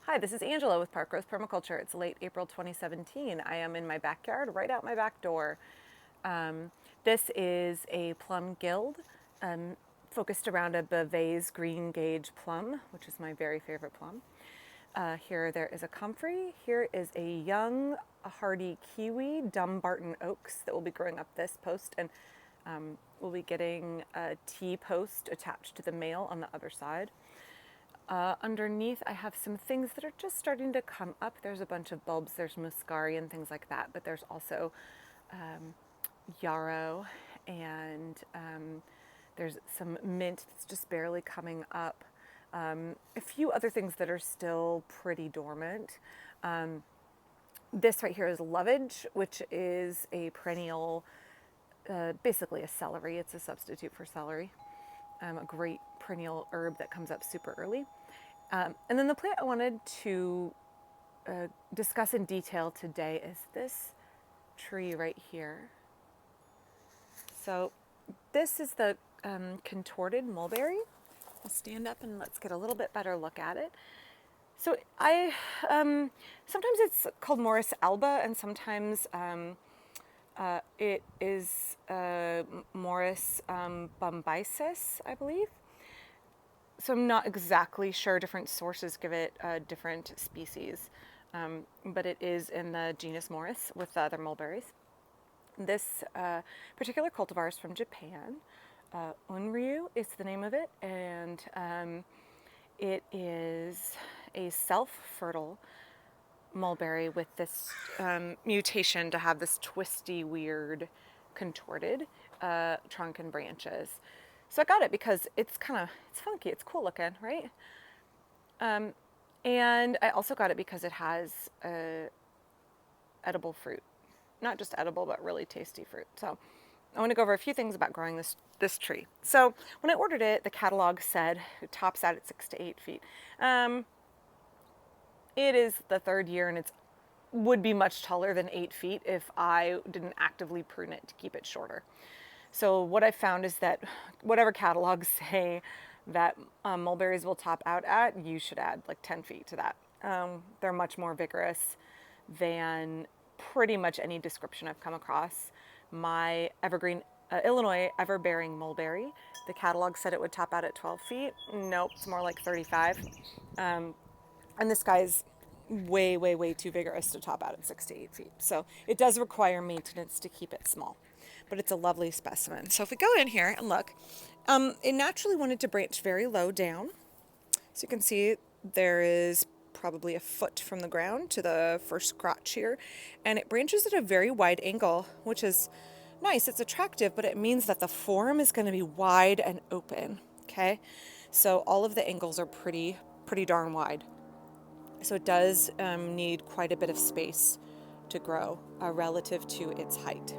Hi, this is Angela with Park Growth Permaculture. It's late April 2017. I am in my backyard, right out my back door. Um, this is a plum guild focused around a Beauvais green gauge plum, which is my very favorite plum. Here there is a comfrey. Here is a young hardy kiwi, Dumbarton oaks, that will be growing up this post, and we'll be getting a T post attached to the male on the other side. Underneath, I have some things that are just starting to come up. There's a bunch of bulbs, there's muscari and things like that, but there's also yarrow, and there's some mint that's just barely coming up. A few other things that are still pretty dormant. This right here is lovage, which is a perennial, basically a celery. It's a substitute for celery. A great perennial herb that comes up super early. And then the plant I wanted to discuss in detail today is this tree right here. So this is the Contorted Mulberry. I'll stand up and let's get a little bit better look at it. So sometimes it's called Morris alba, and sometimes it is Morris bombycis, I believe. So I'm not exactly sure. Different sources give it different species, but it is in the genus Morris with the other mulberries. This particular cultivar is from Japan. Unryu is the name of it, and it is a self-fertile mulberry with this mutation to have this twisty, weird, contorted trunk and branches. So I got it because it's funky, it's cool looking, right? And I also got it because it has edible fruit. Not just edible, but really tasty fruit. So I want to go over a few things about growing this tree. So when I ordered it, the catalog said it tops out at 6 to 8 feet. It is the third year, and it would be much taller than 8 feet if I didn't actively prune it to keep it shorter. So what I found is that whatever catalogs say that mulberries will top out at, you should add like 10 feet to that. They're much more vigorous than pretty much any description I've come across. My evergreen Illinois ever-bearing mulberry, the catalog said it would top out at 12 feet. Nope, it's more like 35. And this guy's way, way, way too vigorous to top out at 6 to 8 feet. So it does require maintenance to keep it small, but it's a lovely specimen. So if we go in here and look, it naturally wanted to branch very low down. So you can see there is probably a foot from the ground to the first crotch here, and it branches at a very wide angle, which is nice. It's attractive, but it means that the form is going to be wide and open. Okay, so all of the angles are pretty darn wide. So it does need quite a bit of space to grow relative to its height.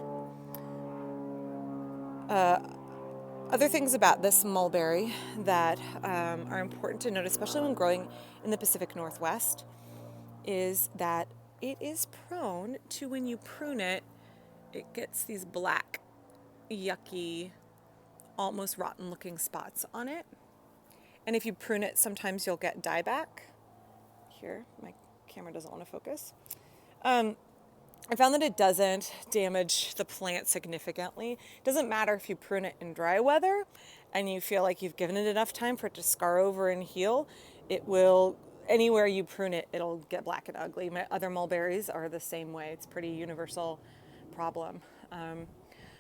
Other things about this mulberry that are important to note, especially when growing in the Pacific Northwest, is that it is prone to, when you prune it, it gets these black, yucky, almost rotten looking spots on it. And if you prune it, sometimes you'll get dieback. Here, my camera doesn't want to focus. I found that it doesn't damage the plant significantly. It doesn't matter if you prune it in dry weather and you feel like you've given it enough time for it to scar over and heal. It will, anywhere you prune it, it'll get black and ugly. My other mulberries are the same way. It's a pretty universal problem.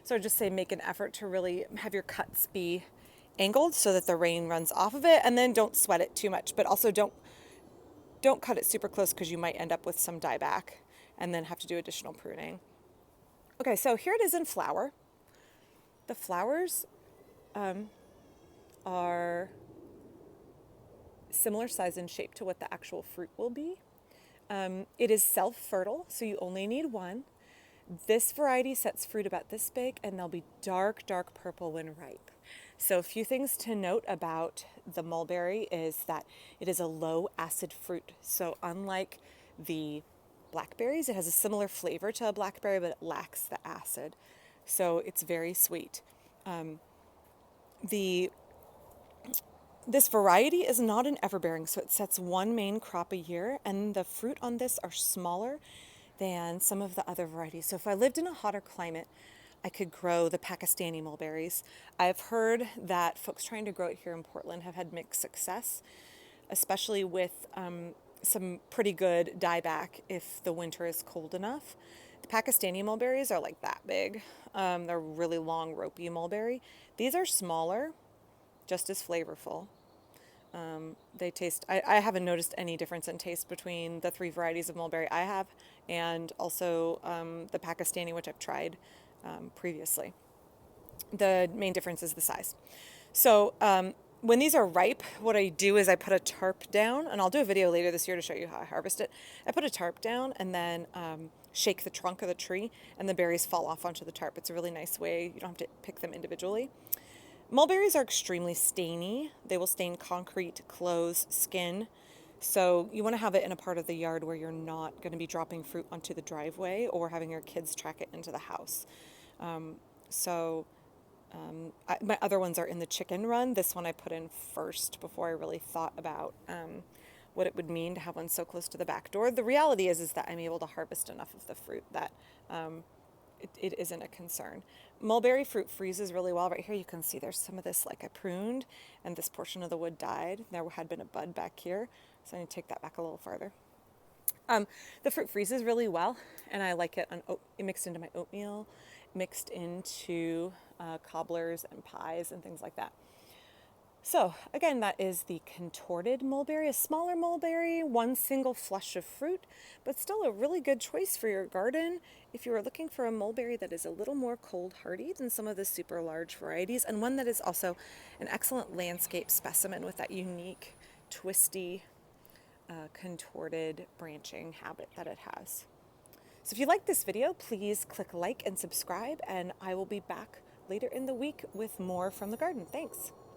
So I just say make an effort to really have your cuts be angled so that the rain runs off of it, and then don't sweat it too much, but also don't cut it super close because you might end up with some dieback and then have to do additional pruning. Okay, so here it is in flower. The flowers are similar size and shape to what the actual fruit will be. It is self-fertile, so you only need one. This variety sets fruit about this big, and they'll be dark purple when ripe. So a few things to note about the mulberry is that it is a low acid fruit. So unlike the blackberries, it has a similar flavor to a blackberry, but it lacks the acid. So it's very sweet. The This variety is not an everbearing, so it sets one main crop a year, and the fruit on this are smaller than some of the other varieties. So if I lived in a hotter climate, I could grow the Pakistani mulberries. I've heard that folks trying to grow it here in Portland have had mixed success, especially with some pretty good dieback if the winter is cold enough. The Pakistani mulberries are like that big. They're really long, ropey mulberry. These are smaller, just as flavorful. They taste, I haven't noticed any difference in taste between the three varieties of mulberry I have and also the Pakistani, which I've tried previously. The main difference is the size. So when these are ripe, what I do is I put a tarp down, and I'll do a video later this year to show you how I harvest it. I put a tarp down and then shake the trunk of the tree, and the berries fall off onto the tarp. It's a really nice way. You don't have to pick them individually. Mulberries are extremely stainy. They will stain concrete, clothes, skin. So you want to have it in a part of the yard where you're not going to be dropping fruit onto the driveway or having your kids track it into the house. My other ones are in the chicken run. This one I put in first before I really thought about what it would mean to have one so close to the back door. The reality is that I'm able to harvest enough of the fruit that it isn't a concern. Mulberry fruit freezes really well. Right here you can see there's some of this like I pruned and this portion of the wood died. There had been a bud back here, so I need to take that back a little farther. The fruit freezes really well, and I like it mixed into my oatmeal, mixed into cobblers and pies and things like that. So again, that is the Contorted Mulberry, a smaller mulberry, one single flush of fruit, but still a really good choice for your garden if you are looking for a mulberry that is a little more cold hardy than some of the super large varieties, and one that is also an excellent landscape specimen with that unique, twisty, contorted branching habit that it has. So if you like this video, please click like and subscribe, and I will be back later in the week with more from the garden. Thanks.